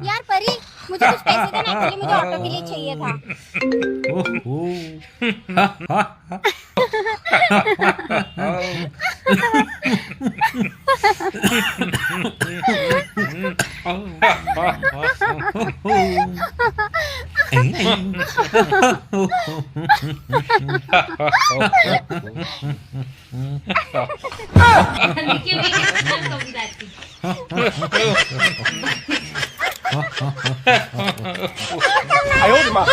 यार परी, मुझे कुछ पैसे देना, एक्चुअली मुझे ऑटो के लिए चाहिए था। देखिए मैं कितना कम जाती। 哎呦我的妈！